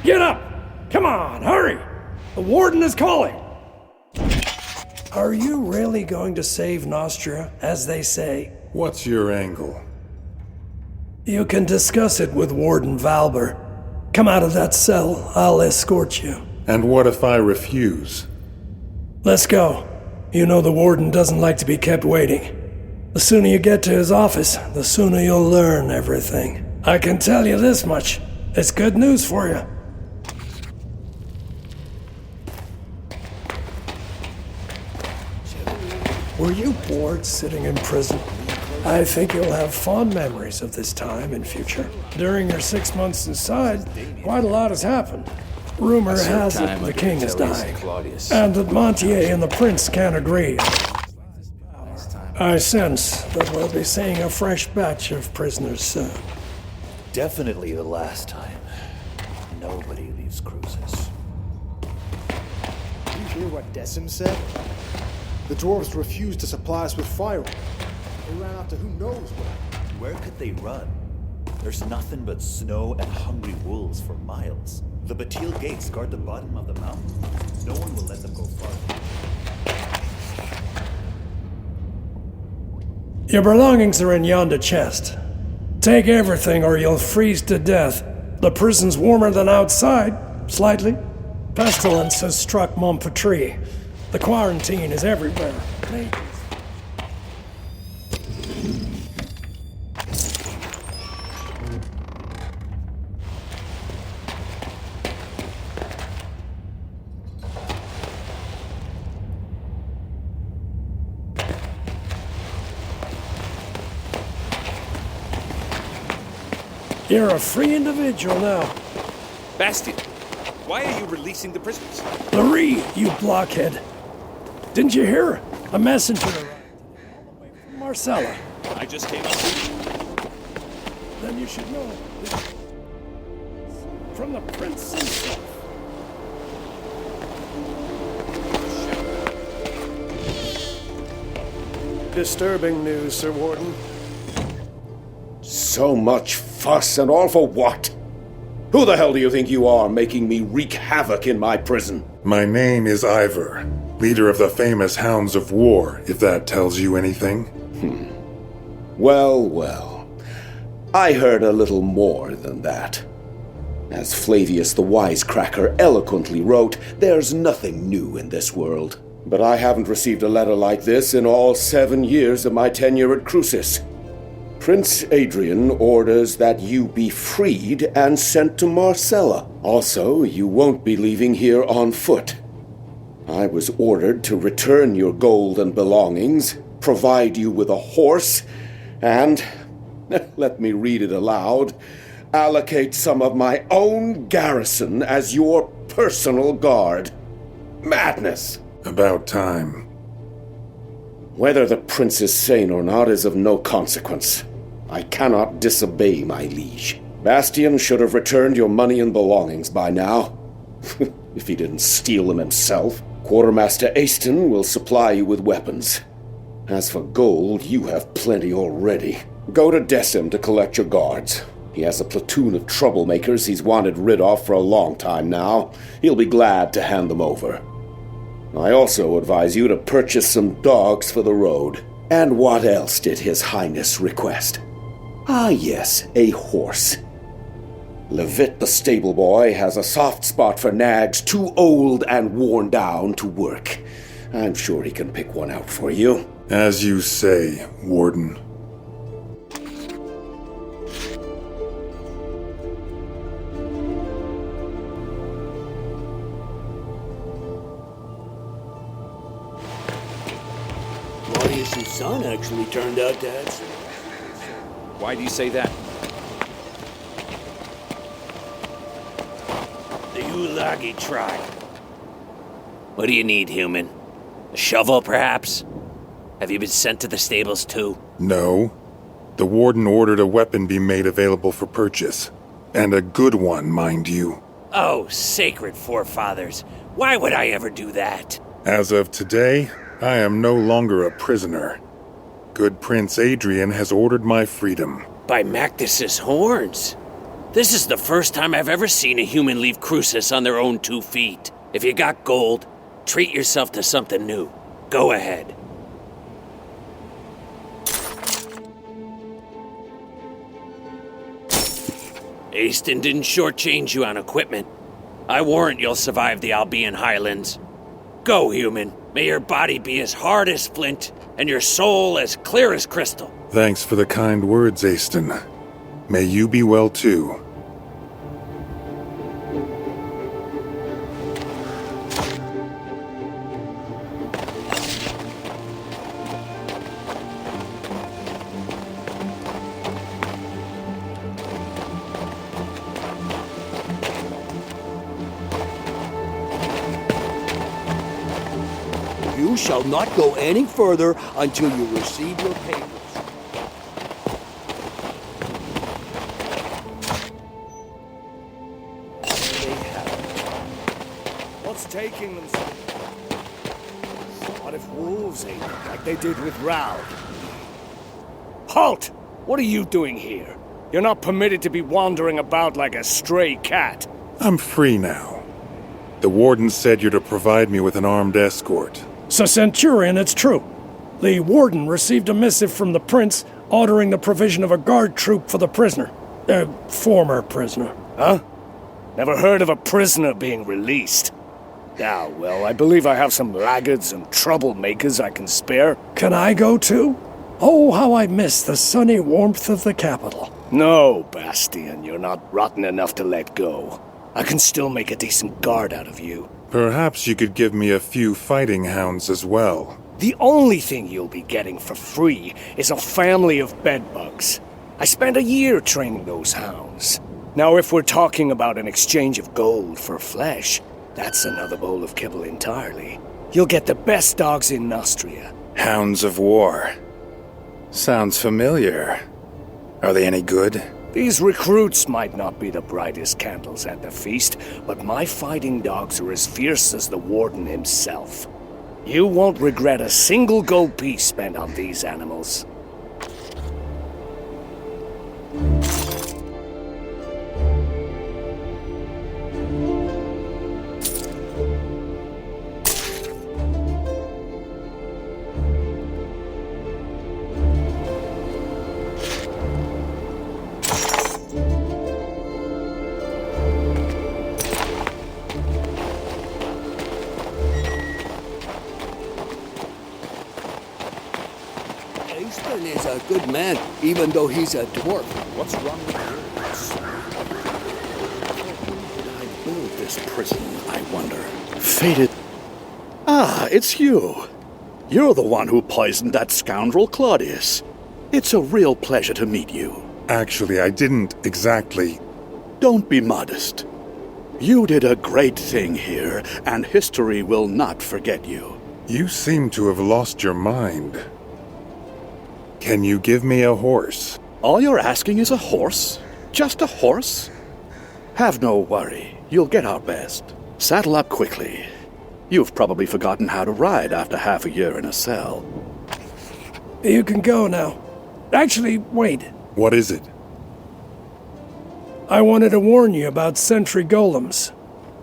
Get up! Come on, hurry! The warden is calling! Are you really going to save Nostria, as they say? What's your angle? You can discuss it with Warden Valber. Come out of that cell, I'll escort you. And what if I refuse? Let's go. You know the warden doesn't like to be kept waiting. The sooner you get to his office, the sooner you'll learn everything. I can tell you this much. It's good news for you. Were you bored sitting in prison? I think you'll have fond memories of this time in future. During your 6 months inside, quite a lot has happened. Rumor has it the king is dying, and that Montier and the prince can't agree. I sense that we'll be seeing a fresh batch of prisoners soon. Definitely the last time. Nobody leaves cruises. Did you hear what Decim said? The dwarves refused to supply us with firewood. They ran out to who knows where. Where could they run? There's nothing but snow and hungry wolves for miles. The Batil gates guard the bottom of the mountain. No one will let them go far. Your belongings are in yonder chest. Take everything or you'll freeze to death. The prison's warmer than outside, slightly. Pestilence has struck Montpetrie. The quarantine is everywhere. You're a free individual now. Bastian, why are you releasing the prisoners? Larry, you blockhead. Didn't you hear? A messenger arrived all the way from Marcella. I just came up. Then you should know. From the prince himself. Disturbing news, Sir Warden. So much fuss and all for what? Who the hell do you think you are, making me wreak havoc in my prison? My name is Ivor, leader of the famous Hounds of War, if that tells you anything. Well. I heard a little more than that. As Flavius the Wisecracker eloquently wrote, there's nothing new in this world. But I haven't received a letter like this in all 7 years of my tenure at Crucis. Prince Adrian orders that you be freed and sent to Marcella. Also, you won't be leaving here on foot. I was ordered to return your gold and belongings, provide you with a horse, and, let me read it aloud, allocate some of my own garrison as your personal guard. Madness! About time. Whether the prince is sane or not is of no consequence. I cannot disobey my liege. Bastian should have returned your money and belongings by now. If he didn't steal them himself. Quartermaster Aston will supply you with weapons. As for gold, you have plenty already. Go to Decim to collect your guards. He has a platoon of troublemakers he's wanted rid of for a long time now. He'll be glad to hand them over. I also advise you to purchase some dogs for the road. And what else did His Highness request? Ah yes, a horse. Levitt the stable boy has a soft spot for nags too old and worn down to work. I'm sure he can pick one out for you. As you say, Warden. Claudius' son actually turned out to have some... Why do you say that? The Ulagi tribe. What do you need, human? A shovel, perhaps? Have you been sent to the stables, too? No. The Warden ordered a weapon be made available for purchase. And a good one, mind you. Oh, sacred forefathers. Why would I ever do that? As of today, I am no longer a prisoner. Good Prince Adrian has ordered my freedom. By Mactus's horns. This is the first time I've ever seen a human leave Crucis on their own 2 feet. If you got gold, treat yourself to something new. Go ahead. Aston didn't shortchange you on equipment. I warrant you'll survive the Albion Highlands. Go, human. May your body be as hard as flint, and your soul as clear as crystal. Thanks for the kind words, Aston. May you be well too. You shall not go any further until you receive your papers. They have it. What's taking them so? What if wolves ate them like they did with Raud? Halt! What are you doing here? You're not permitted to be wandering about like a stray cat. I'm free now. The warden said you're to provide me with an armed escort. So, Centurion, it's true. The warden received a missive from the prince ordering the provision of a guard troop for the prisoner. Former prisoner. Huh? Never heard of a prisoner being released. Ah, well, I believe I have some laggards and troublemakers I can spare. Can I go too? Oh, how I miss the sunny warmth of the capital. No, Bastian, you're not rotten enough to let go. I can still make a decent guard out of you. Perhaps you could give me a few fighting hounds as well. The only thing you'll be getting for free is a family of bedbugs. I spent a year training those hounds. Now, if we're talking about an exchange of gold for flesh, that's another bowl of kibble entirely. You'll get the best dogs in Nostria. Hounds of War. Sounds familiar. Are they any good? These recruits might not be the brightest candles at the feast, but my fighting dogs are as fierce as the warden himself. You won't regret a single gold piece spent on these animals. Aston is a good man, even though he's a dwarf. What's wrong with yours? I built this prison, I wonder. Fated. Ah, it's you. You're the one who poisoned that scoundrel Claudius. It's a real pleasure to meet you. Actually, I didn't exactly. Don't be modest. You did a great thing here, and history will not forget you. You seem to have lost your mind. Can you give me a horse? All you're asking is a horse? Just a horse? Have no worry. You'll get our best. Saddle up quickly. You've probably forgotten how to ride after half a year in a cell. You can go now. Actually, wait. What is it? I wanted to warn you about sentry golems.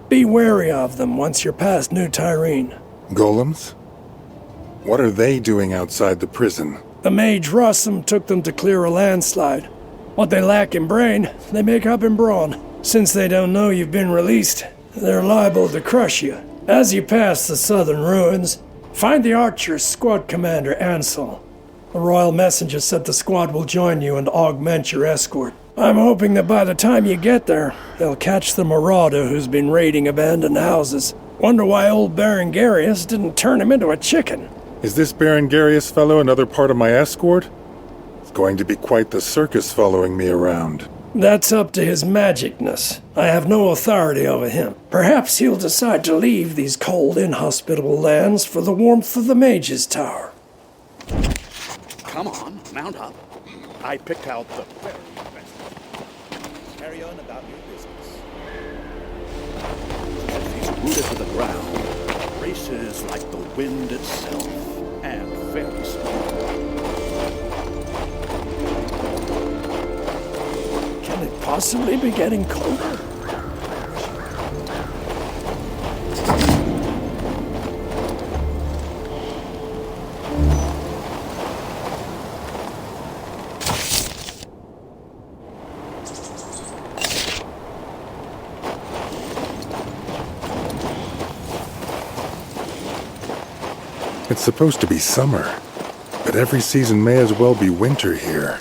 Be wary of them once you're past New Tyrene. Golems? What are they doing outside the prison? The mage Rossum took them to clear a landslide. What they lack in brain, they make up in brawn. Since they don't know you've been released, they're liable to crush you. As you pass the southern ruins, find the archer's squad commander, Ansel. The royal messenger said the squad will join you and augment your escort. I'm hoping that by the time you get there, they'll catch the marauder who's been raiding abandoned houses. Wonder why old Berengarius didn't turn him into a chicken. Is this Berengarius fellow another part of my escort? It's going to be quite the circus following me around. That's up to his magicness. I have no authority over him. Perhaps he'll decide to leave these cold, inhospitable lands for the warmth of the Mage's Tower. Come on, mount up. I picked out the very best. Carry on about your business. He's rooted to the ground, races like the wind itself, and very slow. Can it possibly be getting colder. It's supposed to be summer, but every season may as well be winter here.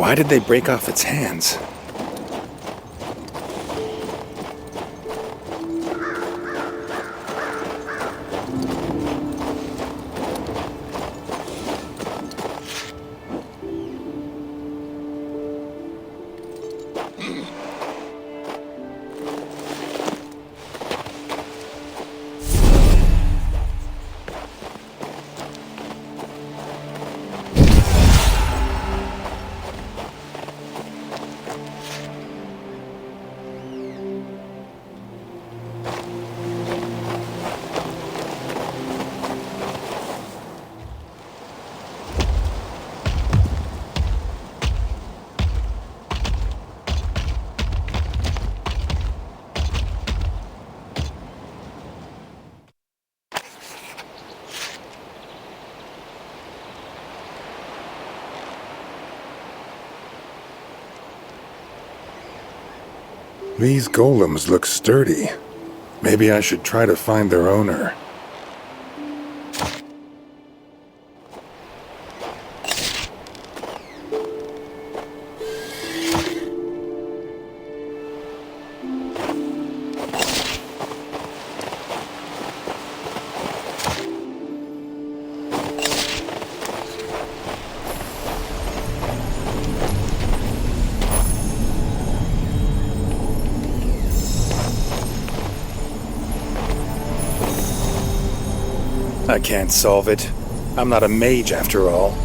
Why did they break off its hands? These golems look sturdy. Maybe I should try to find their owner. I can't solve it. I'm not a mage after all.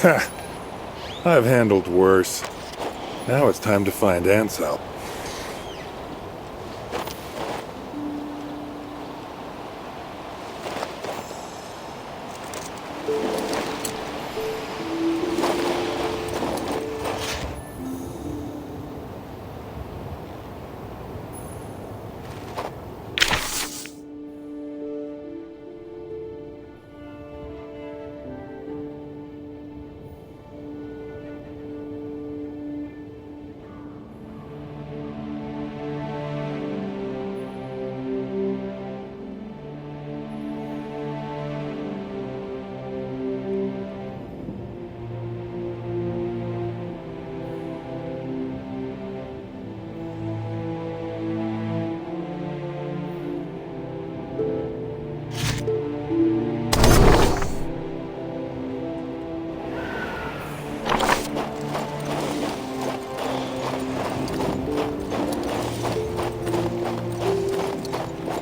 I've handled worse. Now it's time to find Ansel.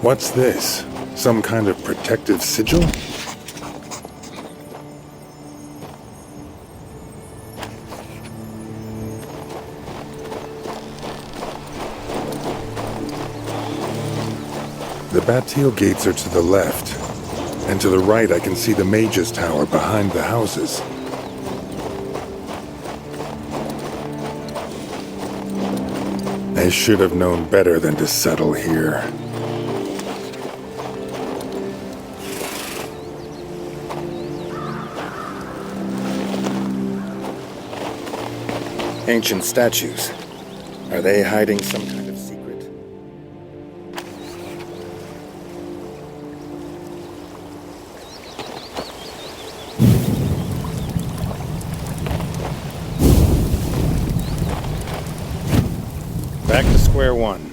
What's this? Some kind of protective sigil? The Bastille gates are to the left, and to the right I can see the mage's tower behind the houses. I should have known better than to settle here. Ancient statues. Are they hiding some kind of secret? Back to square one.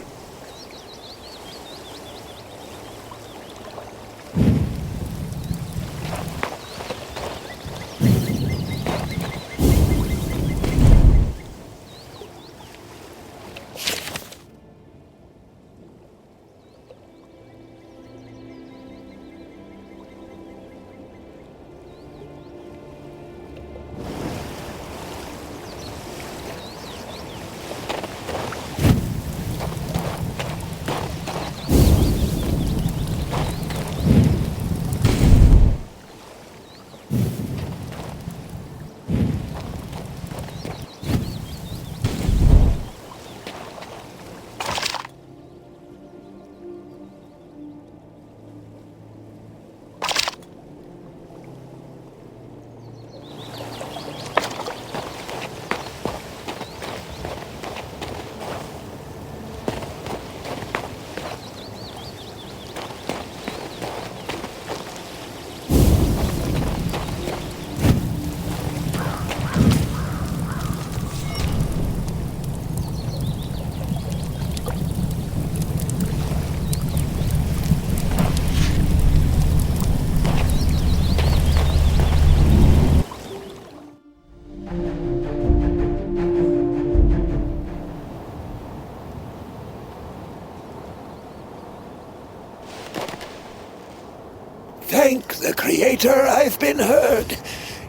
Thank the Creator, I've been heard.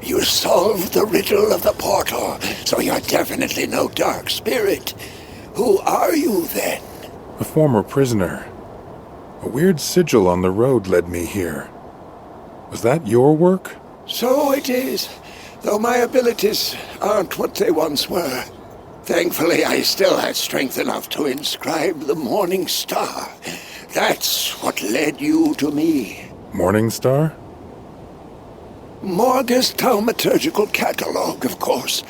You solved the riddle of the portal, so you're definitely no dark spirit. Who are you, then? A former prisoner. A weird sigil on the road led me here. Was that your work? So it is, though my abilities aren't what they once were. Thankfully, I still had strength enough to inscribe the Morning Star. That's what led you to me. Morning Star? Morga's thaumaturgical catalog, of course.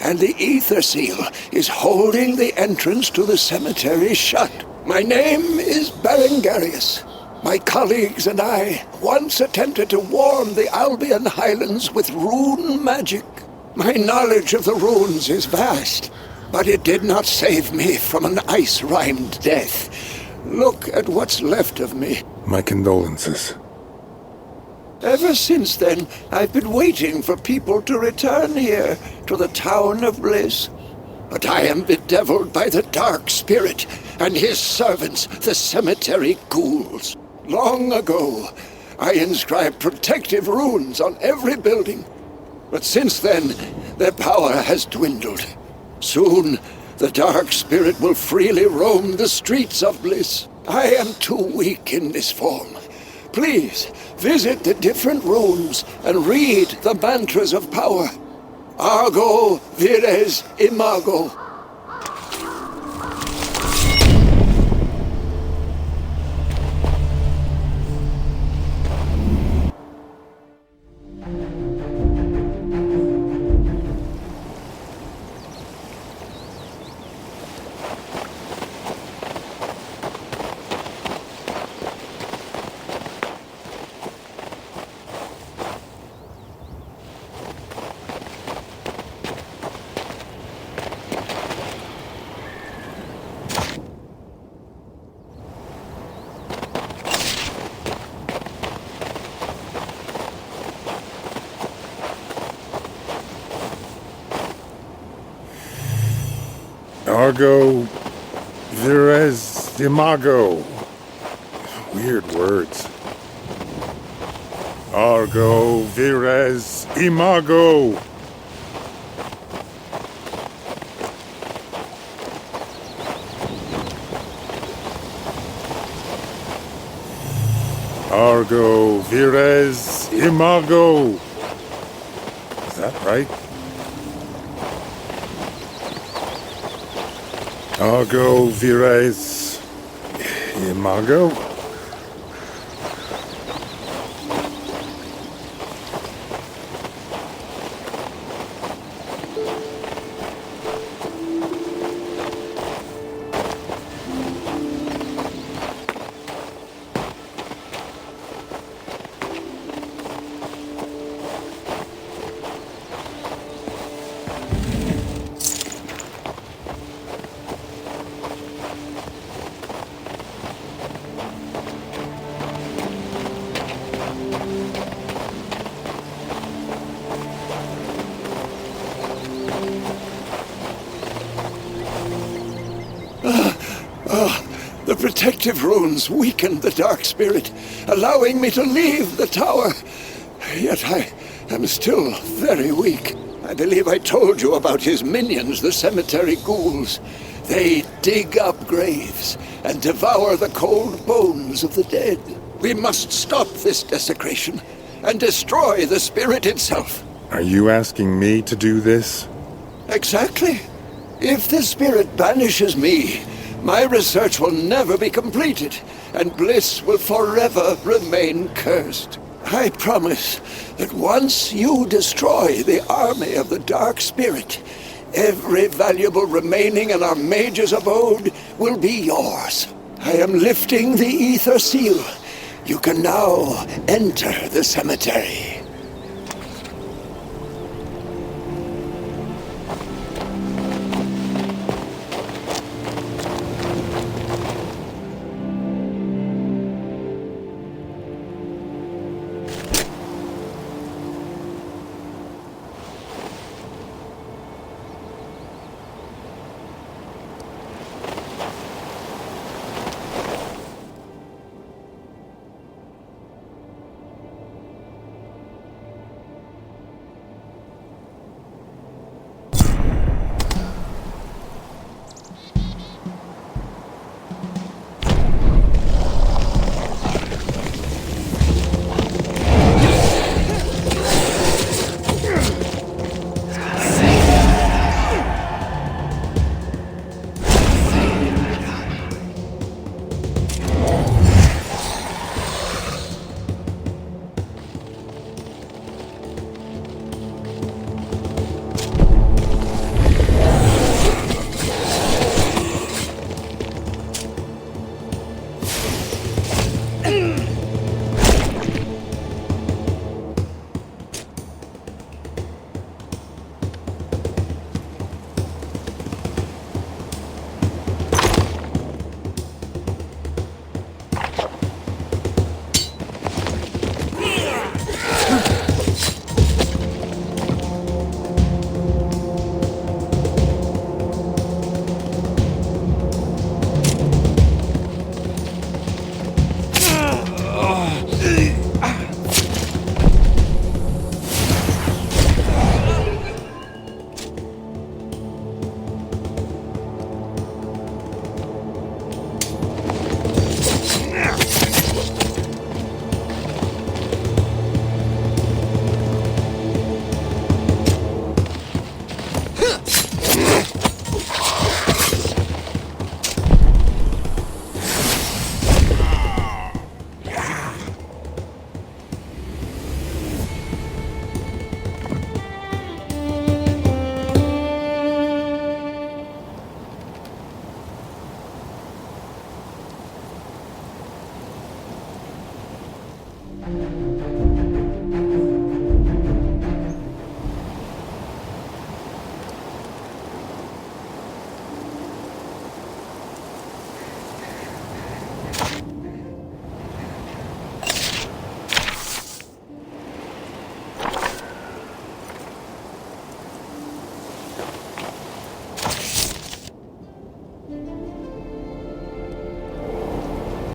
And the ether seal is holding the entrance to the cemetery shut. My name is Berengarius. My colleagues and I once attempted to warm the Albion Highlands with rune magic. My knowledge of the runes is vast, but it did not save me from an ice-rhymed death. Look at what's left of me. My condolences. Ever since then, I've been waiting for people to return here, to the Town of Bliss. But I am bedeviled by the Dark Spirit and his servants, the cemetery ghouls. Long ago, I inscribed protective runes on every building. But since then, their power has dwindled. Soon, the Dark Spirit will freely roam the streets of Bliss. I am too weak in this form. Please, visit the different rooms and read the mantras of power. Argo vires imago. Argo vires imago. Weird words. Argo vires imago. Argo vires imago. Is that right? Argo vires imago? The protective runes weakened the Dark Spirit, allowing me to leave the tower. Yet I am still very weak. I believe I told you about his minions, the cemetery ghouls. They dig up graves and devour the cold bones of the dead. We must stop this desecration and destroy the spirit itself. Are you asking me to do this? Exactly. If the spirit banishes me, my research will never be completed, and Bliss will forever remain cursed. I promise that once you destroy the army of the Dark Spirit, every valuable remaining in our mage's abode will be yours. I am lifting the Ether Seal. You can now enter the cemetery. Berengarius.